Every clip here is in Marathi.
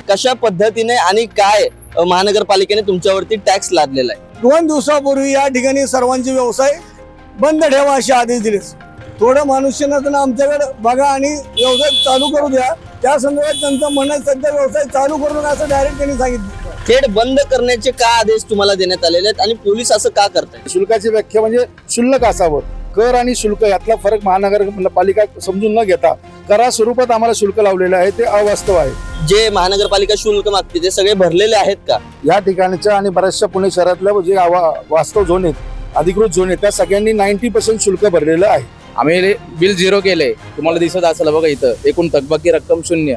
कशा पद्धतीने आणि काय महानगरपालिकेने तुमच्यावरती टॅक्स लादलेला आहे? 2 दिवसापूर्वी या ठिकाणी सर्वांचे व्यवसाय बंद ठेवा असे आदेश दिले. थोडं मनुष्यनातन आमच्याकडे बघा आणि व्यवसाय चालू करू द्या. त्या संदर्भात त्यांचं म्हणणं सध्या व्यवसाय चालू करू नका असं डायरेक्ट त्यांनी सांगितलं. थेट बंद करण्याचे का आदेश तुम्हाला देण्यात आलेले आहेत आणि पोलीस असं का करतायत? शुल्काची व्याख्या म्हणजे शुल्क असावं. कर आणि शुल्क यातला फरक महानगरपालिका समजून न घेता करा स्वरूपात आम्हाला शुल्क लावलेलं आहे ते अवास्तव आहे. जे महानगरपालिका शुल्क मागते ते सगळे भरलेले आहेत का? या ठिकाणच्या आणि बऱ्याचशा पुणे शहरातल्या जे वास्तव झोन आहेत, अधिकृत झोन आहेत, त्या सगळ्यांनी 90% शुल्क भरलेलं आहे. आम्ही बिल 0 केले. तुम्हाला दिसत असेल बघा इथं एकूण थकबाकी रक्कम 0.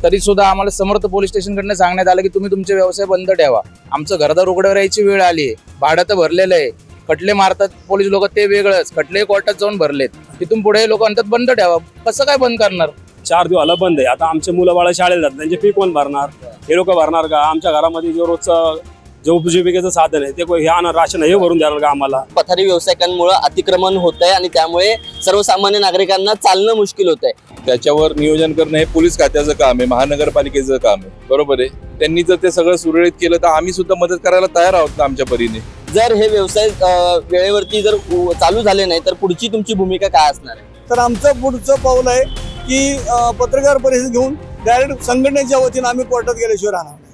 तरी सुद्धा आम्हाला समर्थ पोलीस स्टेशन कडनं सांगण्यात आलं की तुम्ही तुमचे व्यवसाय बंद ठेवा. आमचं घरदार उघड्यावर यायची वेळ आली आहे. भाडं तर भरलेलं आहे. खटले मारतात पोलीस लोक ते वेगळंच. खटले कोर्टात जाऊन भरलेत. तिथून पुढे लोक म्हणतात बंद ठेवा. कसं काय बंद करणार? 4 दिवस बंद आहे. आता आमचे मुलं बाळा शाळेला जातात, त्यांचे फी कोण भरणार? हे लोक भरणार का? आमच्या घरामध्ये जो रोजचं जो उपजीविकेचं साधन आहे ते हे आणणार, राशन हे भरून देणार का आम्हाला? पथारी व्यावसायिकांमुळे अतिक्रमण होत आहे आणि त्यामुळे सर्वसामान्य नागरिकांना चालणं मुश्किल होत आहे. त्याच्यावर नियोजन करणं हे पोलीस खात्याचं काम आहे, महानगरपालिकेचं काम आहे. बरोबर आहे. त्यांनी जर ते सगळं सुरळीत केलं तर आम्ही सुद्धा मदत करायला तयार आहोत ना आमच्या परीने. जर हे व्यवसाय वेळेवरती जर चालू झाले नाही तर पुढची तुमची भूमिका काय असणार आहे? तर आमचं पुढचं पाऊल आहे की पत्रकार परिषद घेऊन डायरेक्ट संघटनेच्या वतीनं आम्ही कोर्टात गेल्याशिवाय राहणार नाही.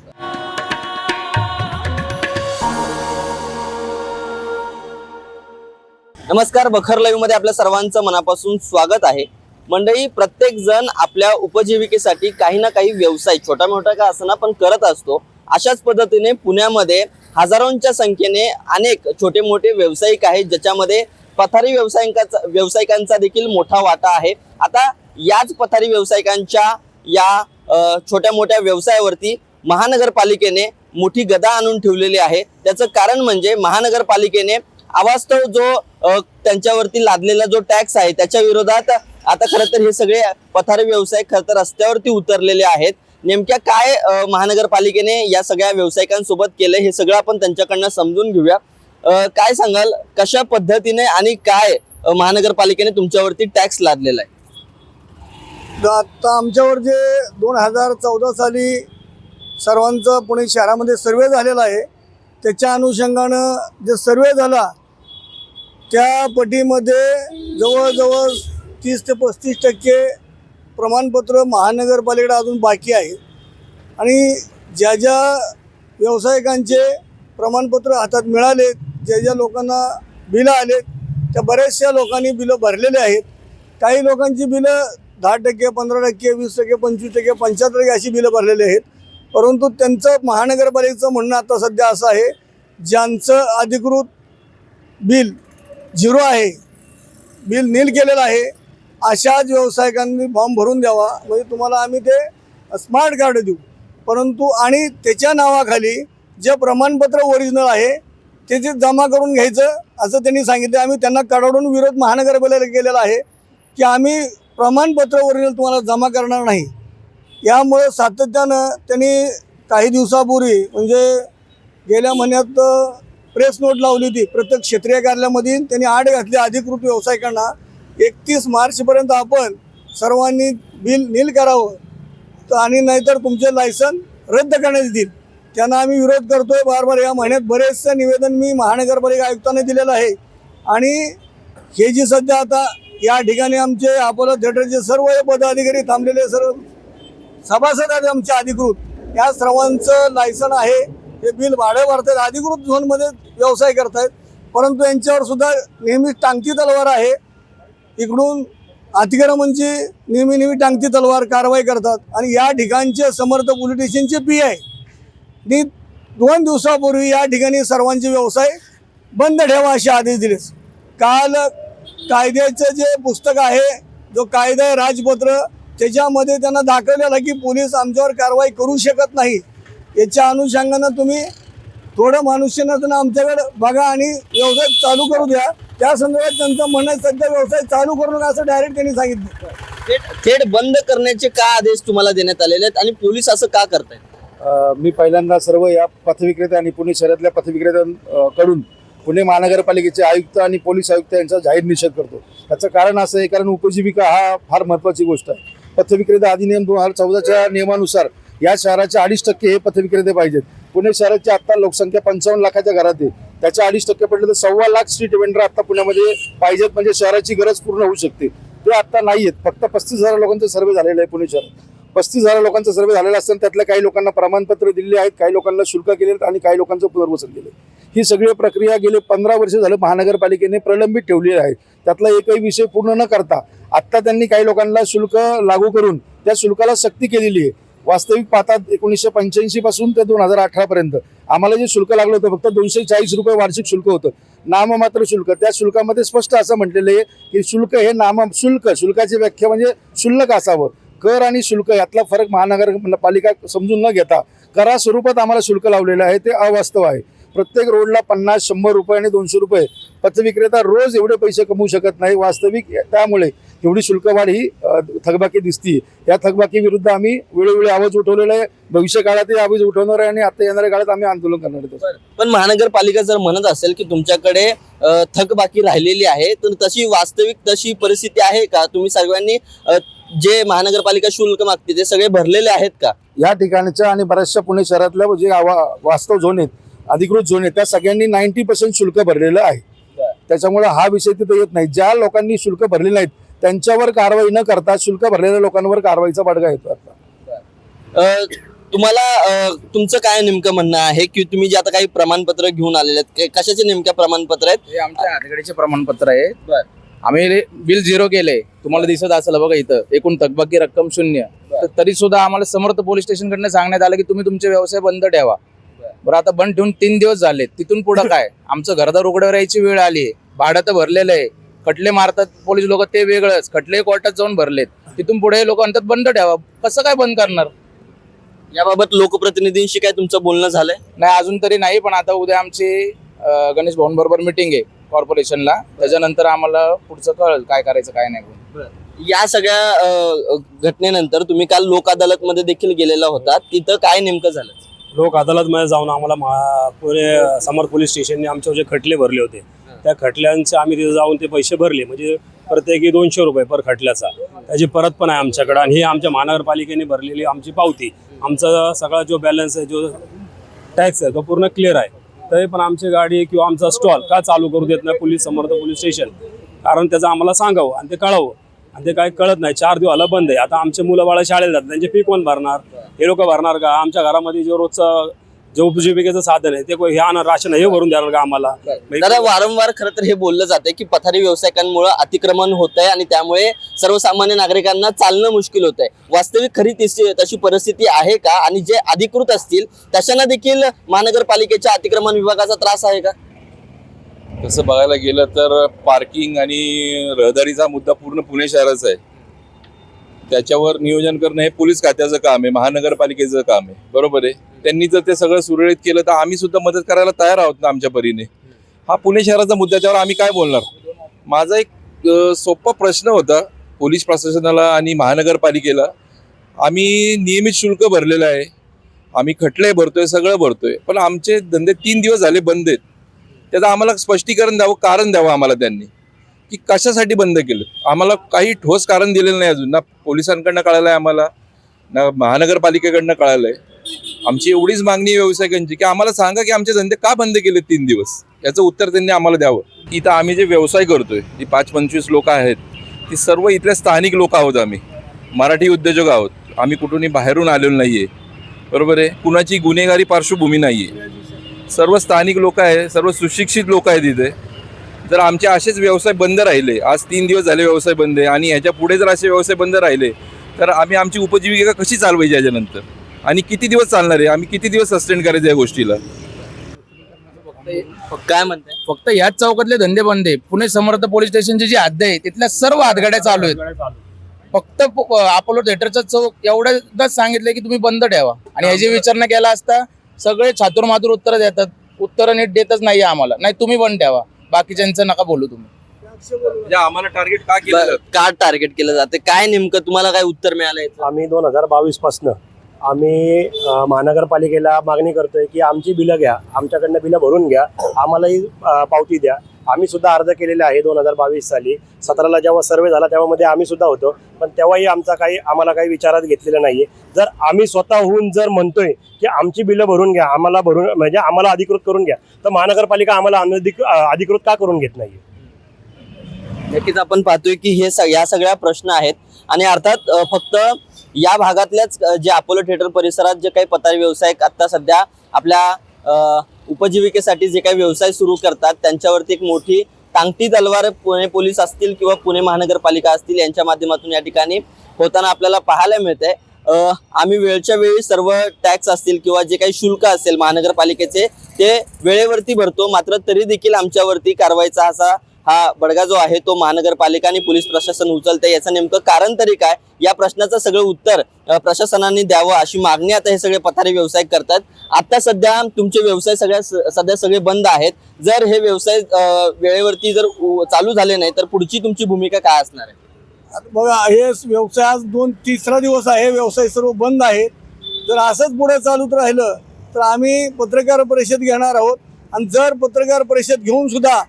नमस्कार, बखर लाईव्ह मध्ये आपल्या सर्वांचं मनापासून स्वागत आहे. मंडळी, प्रत्येक जण आपल्या उपजीविकेसाठी काही ना काही व्यवसाय छोटा मोठा का असना पण करत असतो. अशाच पद्धतीने पुण्यामध्ये हजारोंच्या संख्येने अनेक छोटे मोठे व्यावसायिक आहेत ज्याच्यामध्ये पथारी व्यावसायिकांचा देखील मोठा वाटा आहे. आता याच पथारी व्यावसायिकांच्या या छोट्या मोठ्या व्यवसायावरती महानगरपालिकेने मोठी गदा आणून ठेवलेली आहे. त्याचं कारण म्हणजे महानगरपालिकेने अवास्तव जो त्यांच्यावरती लादलेला जो टॅक्स आहे त्याच्या विरोधात आता खरं तर हे सगळे पथारी व्यावसायिक खरं तर रस्त्यावरती उतरलेले आहेत. नेमक्या काय महानगरपालिकेने या सगळ्या व्यावसायिकांसोबत केलं हे सगळं आपण त्यांच्याकडनं समजून घेऊया. काय सांगाल, कशा पद्धतीने आणि काय महानगरपालिकेने तुमच्यावरती टॅक्स लादलेला आहे? आता आमच्यावर जे 2014 साली सर्वांचा पुणे शहरामध्ये सर्वे झालेला आहे त्याच्या अनुषंगानं जे सर्वे झाला त्या पटीमध्ये जवळजवळ 30 ते 35% प्रमाणपत्र महानगरपालिकेकडे अजून बाकी आहे. आणि ज्या ज्या व्यावसायिकांचे प्रमाणपत्र हातात मिळाले, ज्या ज्या लोकांना बिलं आलेत त्या बऱ्याचशा लोकांनी बिलं भरलेले आहेत. काही लोकांची बिलं 10%, 15%, 20%, 25%, 75% अशी बिलं भरलेली आहेत. परंतु त्यांचं महानगरपालिकेचं म्हणणं आता सध्या असं आहे, ज्यांचं अधिकृत बिल 0 आहे, बिल नील केलेलं आहे, अशाच व्यावसायिकांनी फॉर्म भरून द्यावा. म्हणजे तुम्हाला आम्ही ते स्मार्ट कार्ड देऊ. परंतु आणि त्याच्या नावाखाली जे प्रमाणपत्र ओरिजिनल आहे ते जमा करून घ्यायचं असं त्यांनी सांगितलं. आम्ही त्यांना कडाडून विरोध महानगरपालिकेला केलेला आहे की आम्ही प्रमाणपत्र ओरिजिनल तुम्हाला जमा करणार नाही. यामुळे सातत्यानं त्यांनी काही दिवसापूर्वी म्हणजे गेल्या महिन्यात प्रेस नोट लावली होती प्रत्येक क्षेत्रीय कार्यालयामध्ये. त्यांनी आड घातली अधिकृत व्यावसायिकांना 31 मार्चपर्यंत आपण सर्वांनी बिल नील करावं आणि नाहीतर तुमचे लायसन रद्द करण्यात येतील. त्यांना आम्ही विरोध करतोय बार. या महिन्यात बरेचसे निवेदन मी महानगरपालिका आयुक्तांना दिलेलं आहे. आणि हे जी सध्या आता या ठिकाणी आमचे अपोलो थिएटरचे सर्व पदाधिकारी थांबलेले सर्व सभासद आहेत आमचे अधिकृत, या सर्वांचं लायसन आहे. हे बिल भाडे भरतात, अधिकृत झोनमध्ये व्यवसाय करतायत. परंतु यांच्यावर सुद्धा नेहमी टांगती तलवार आहे. इकडून अतिक्रमणची नेहमी टांगती तलवार कारवाई करतात. आणि या ठिकाणचे समर्थ पोलिटिशियनचे PI 2 दिवसापूर्वी या ठिकाणी सर्वांचे व्यवसाय बंद ठेवा असे आदेश दिले. काल कायद्याचं जे पुस्तक आहे, जो कायदा आहे राजपत्र, त्याच्यामध्ये त्यांना दाखवलेलं की पोलीस आमच्यावर कारवाई करू शकत नाही. याच्या अनुषंगानं तुम्ही थोडं मनुष्यनातन आमच्याकडे बघा आणि व्यवसाय चालू करू द्या. त्या संदर्भात त्यांचं म्हणणं सध्या व्यवसाय चालू करू नका असं डायरेक्ट त्यांनी सांगितलं. थेट बंद करण्याचे का आदेश तुम्हाला देण्यात आलेले आहेत आणि पोलीस असं का करतायत? मी पहिल्यांदा सर्व या पथविक्रेता आणि पुणे शहरातल्या पथविक्रेत्यांकडून पुणे महानगरपालिकेचे आयुक्त आणि पोलीस आयुक्त यांचा जाहीर निषेध करतो. त्याचं कारण असं आहे, कारण उपजीविका हा फार महत्त्वाची गोष्ट आहे. पथविक्रेता अधिनियम 2014च्या नियमानुसार या शहराचे 2.5% हे पथविक्रेते पाहिजेत. पुणे शहराची आता लोकसंख्या 55 लाखाच्या घरात आहे. त्याच्या 2.5% पडले तर 1.25 लाख स्ट्रीट वेंडर आता पुण्यामध्ये पाहिजेत, म्हणजे शहराची गरज पूर्ण होऊ शकते. ते आता नाही आहेत. फक्त 35,000 लोकांचा सर्वे झालेला आहे पुणे शहरात. 35,000 लोकांचा सर्वे झालेला असताना त्यातल्या काही लोकांना प्रमाणपत्र दिले आहेत, काही लोकांना शुल्क केले आहेत आणि काही लोकांचं पुनर्वसन केलं. ही सगळी प्रक्रिया गेले 15 वर्ष झालं महानगरपालिकेने प्रलंबित ठेवलेली आहे. त्यातला एकही विषय पूर्ण न करता आत्ता त्यांनी काही लोकांना शुल्क लागू करून त्या शुल्काला सक्ती केलेली आहे. वास्तविक पाहतात 1985 पासून ते 2018 पर्यंत आम्हाला जे शुल्क लागलं होतं फक्त 240 रुपये वार्षिक शुल्क होतं, नाममात्र शुल्क. त्या शुल्कामध्ये स्पष्ट असं म्हटलेलं आहे की शुल्क हे शुल्क, शुल्काची व्याख्या म्हणजे शुल्क असावं. कर आणि शुल्क यातला फरक महानगरपालिका समजून न घेता करा स्वरूपात आम्हाला शुल्क लावलेलं आहे, ते अवास्तव आहे. प्रत्येक रोडला 50, 100 रुपये आणि 200 रुपये पथविक्रेता रोज एवढे पैसे कमवू शकत नाही. वास्तविक त्यामुळे एवढी शुल्कवाढ ही थकबाकी दिसती. या थकबाकी विरुद्ध आम्ही वेळोवेळी आवाज उठवलेला आहे. भविष्य काळातही आवाज उठवणार आहे आणि आता येणाऱ्या काळात आम्ही आंदोलन करणार आहोत. पण महानगरपालिका जर म्हणत असेल की तुमच्याकडे थकबाकी राहिलेली आहे, तर तशी वास्तविक तशी परिस्थिती आहे का? तुम्ही सर्वांनी जे महानगरपालिका शुल्क मागते ते सगळे भरलेले आहेत का? या ठिकाणच्या आणि बऱ्याचशा पुणे शहरातल्या जे वास्तव झोन आहेत, अधिकृत झोन आहेत, त्या सगळ्यांनी 90% शुल्क भरलेलं आहे. त्याच्यामुळे हा विषय तिथे येत नाही. ज्या लोकांनी शुल्क भरले नाहीत त्यांच्यावर कारवाई न करता शुल्क भरलेल्या लोकांवर कारवाईचा बडगा येतो. तुम्हाला तुमचं काय नेमकं म्हणणं आहे की तुम्ही जे आता काही प्रमाणपत्र घेऊन आलेले आहेत, कशाचे नेमक्या प्रमाणपत्र आहेत? हे आमच्या हातगडीचे प्रमाणपत्र आहे. आम्ही बिल 0 केले, तुम्हाला दिसत असेल बघा इथं. एकूण थकबाकी रक्कम 0. तरी सुद्धा आम्हाला समर्थ पोलीस स्टेशन कडनं सांगण्यात आलं की तुम्ही तुमचे व्यवसाय बंद ठेवा. बरं, आता बंद ठेवून 3 दिवस झाले. तिथून पुढे काय? आमचं घरदार उघड्यावर यायची वेळ आली आहे. भाडं तर भरलेलं आहे. खटले मारतात पोलीस लोक, ते वेगळंच. खटले कोर्टात जाऊन भरलेत. तिथून पुढे लोक म्हणतात बंद ठेवा. कसं काय बंद करणार? याबाबत लोकप्रतिनिधींशी काय तुमचं बोलणं झालंय? नाही, अजून तरी नाही. पण आता उद्या आमची गणेश भाऊन बरोबर मिटिंग आहे कॉर्पोरेशनला. त्याच्यानंतर आम्हाला पुढचं कळेल काय करायचं काय नाही. या सगळ्या घटनेनंतर तुम्ही काल लोक अदालत मध्ये देखील गेलेला होता, तिथं काय नेमकं झालं? लोक अदालतमध्ये जाऊन आम्हाला पुणे समर्थ पोलीस स्टेशनने आमच्यावर जे खटले भरले होते त्या खटल्यांचे आम्ही तिथे जाऊन ते पैसे भरले. म्हणजे प्रत्येकी 200 रुपये पर खटल्याचा. त्याची परत पण आहे आमच्याकडे. आणि ही आमच्या महानगरपालिकेने भरलेली आमची पावती. आमचा सगळा जो बॅलन्स आहे, जो टॅक्स आहे, तो पूर्ण क्लिअर आहे. तरी पण आमची गाडी किंवा आमचा स्टॉल का चालू करू देत नाही समर्थ पोलीस स्टेशन? कारण त्याचं आम्हाला सांगावं आणि ते कळावं, आणि ते काही कळत नाही. 4 दिवस आलं बंद आहे. आता आमचे मुलं बाळा शाळेत जातात, त्यांचे फी कोण भरणार? हे लोक भरणार का? आमच्या घरामध्ये जो रोजचं जे उपजीविकेचं साधन आहे ते हे राशन हे भरून देणार का आम्हाला? जरा वारंवार खरं तर हे बोललं जाते की पथारी व्यावसायिकांमुळे अतिक्रमण होत आहे आणि त्यामुळे सर्वसामान्य नागरिकांना चालणं मुश्किल होत आहे. वास्तविक खरी तशी परिस्थिती आहे का? आणि जे अधिकृत असतील तशांना देखील महानगरपालिकेच्या अतिक्रमण विभागाचा त्रास आहे का? तसं बघायला गेलं तर पार्किंग आणि रहदारीचा मुद्दा पूर्ण पुणे शहराचा आहे. त्याच्यावर नियोजन करणं हे पोलीस खात्याचं काम आहे, महानगरपालिकेचं काम आहे. बरोबर आहे. त्यांनी जर ते सगळं सुरळीत केलं तर आम्ही सुद्धा मदत करायला तयार आहोत ना आमच्या परीने. हा पुणे शहराचा मुद्दा, त्यावर आम्ही काय बोलणार? माझा एक सोपा प्रश्न होता पोलीस प्रशासनाला आणि महानगरपालिकेला. आम्ही नियमित शुल्क भरलेलं आहे, आम्ही खटले भरतोय, सगळं भरतोय, पण आमचे धंदे 3 दिवस झाले बंद आहेत. त्याचं आम्हाला स्पष्टीकरण द्यावं, कारण द्यावं आम्हाला त्यांनी की कशासाठी बंद केलं. आम्हाला काही ठोस कारण दिलेलं नाही अजून. ना पोलिसांकडनं कळालं आहे आम्हाला, ना महानगरपालिकेकडनं कळालं आहे. आमची एवढीच मागणी आहे व्यावसायिकांची की आम्हाला सांगा की आमचे धंदे का बंद केले 3 दिवस, याचं उत्तर त्यांनी आम्हाला द्यावं. इथं आम्ही जे व्यवसाय करतोय, जी 5-25 लोक आहेत, ती सर्व इथल्या स्थानिक लोक आहोत. आम्ही मराठी उद्योजक आहोत. आम्ही कुठूनही बाहेरून आलेलो नाही आहे. बरोबर आहे. कुणाची गुन्हेगारी पार्श्वभूमी नाही आहे. सर्व स्थानिक लोक आहे, सर्व सुशिक्षित लोक आहेत इथे. जर आमचे असेच व्यवसाय बंद राहिले, आज 3 दिवस झाले व्यवसाय बंद आहे, आणि ह्याच्या पुढे जर असे व्यवसाय बंद राहिले तर आम्ही आमची उपजीविका कशी चालवायची याच्यानंतर, आणि किती दिवस चालणार आहे? आम्ही किती दिवस सस्टेन करायचं या गोष्टीला? काय म्हणताय? फक्त याच चौकातले धंदे बंद आहे. पुणे समर्थ पोलीस स्टेशनची जी हद्द आहे तिथल्या सर्व हातगाड्या चालू आहेत. फक्त अपोलो थिएटरचा चौक एवढंच सांगितलं की तुम्ही बंद ठेवा, आणि ह्याची विचारणा केला असता सगळे छातूर उत्तरं देतात. उत्तरं नीट देतच नाही आम्हाला. नाही, तुम्ही बंद ठेवा, बाकीच्यांचं नका बोलू तुम्ही. म्हणजे आम्हाला टार्गेट का केलं जातं? का टार्गेट केलं जाते? काय नेमकं तुम्हाला काय उत्तर मिळालंय? आम्ही 2022 पासून आम्ही महानगरपालिकेला मागणी करतोय की आमची बिलं घ्या, आमच्याकडनं बिलं भरून घ्या, आम्हालाही पावती द्या. आम्ही सुद्धा अर्ज केलेले आहे 2022 साली. 17ला जेव्हा सर्वे झाला तेव्हामध्ये आम्ही सुद्धा होतो, पण तेव्हाही आम्हाला काही विचारात घेतलेलं नाहीये. जर आम्ही स्वतःहून जर म्हणतोय की आमची बिलं भरून घ्या, आम्हाला अधिकृत करून घ्या, तर महानगरपालिका आम्हाला अधिकृत का करून घेत नाहीये? नक्कीच आपण पाहतोय की या सगळ्या प्रश्न आहेत आणि अर्थात फक्त या भागातल्याच जे अपोलो थिएटर परिसरात जे काही पथारी व्यावसायिक आता सध्या आपल्या उपजीविकेसाठी जे काही व्यवसाय सुरू करतात त्यांच्यावरती एक मोठी टांगती तलवार पुणे पोलीस असतील किंवा पुणे महानगरपालिका असतील यांच्या माध्यमातून या ठिकाणी होताना आपल्याला पाहायला मिळते. आम्ही वेळच्या वेळी सर्व टॅक्स असतील किंवा जे काही शुल्क असेल महानगरपालिकेचे ते वेळेवरती भरतो, मात्र तरी देखील आमच्यावरती कारवाईचा हा बडगा जो आहे तो महानगरपालिका आणि पोलीस प्रशासन उचलते. याचं नेमकं कारण तरी काय, या प्रश्नाचं सगळं उत्तर प्रशासनाने द्यावं अशी मागणी आता हे सगळे पथारी व्यावसायिक करतात. आता सध्या तुमचे व्यवसाय सध्या सगळे बंद आहेत. जर हे व्यवसाय वेळेवरती जर चालू झाले नाही तर पुढची तुमची भूमिका काय असणार आहे? आता बघा, हे व्यवसाय आज तिसरा दिवस आहे, व्यवसाय सर्व बंद आहेत. जर असंच पुढे चालूच राहिलं तर आम्ही पत्रकार परिषद घेणार आहोत आणि जर पत्रकार परिषद घेऊन सुद्धा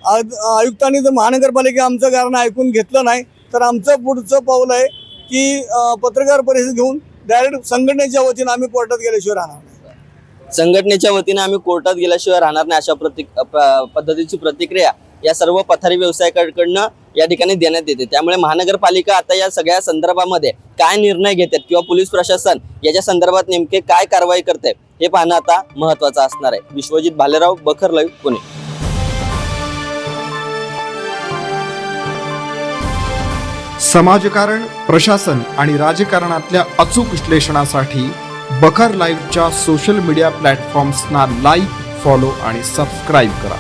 आयुक्तांनी जर महानगरपालिका आमचं कारण ऐकून घेतलं नाही तर आमचं पुढचं पाऊल आहे की पत्रकार परिषद घेऊन डायरेक्ट संघटनेच्या वतीनं आम्ही कोर्टात गेल्याशिवाय राहणार नाही. संघटनेच्या वतीने आम्ही कोर्टात गेल्याशिवाय राहणार नाही अशा पद्धतीची प्रतिक्रिया या सर्व पथारी व्यावसायिकांकडनं या ठिकाणी देण्यात येते. त्यामुळे महानगरपालिका आता या सगळ्या संदर्भामध्ये काय निर्णय घेतात किंवा पोलीस प्रशासन याच्या संदर्भात नेमके काय कारवाई करते हे पाहणं आता महत्त्वाचं असणार आहे. विश्वजित भालेराव, बखर लाईव्ह, पुणे. समाजकारण, प्रशासन आणि राजकारणातल्या अचूक विश्लेषणासाठी बखर लाईव्हच्या सोशल मीडिया प्लॅटफॉर्म्सना लाईक, फॉलो आणि सबस्क्राईब करा.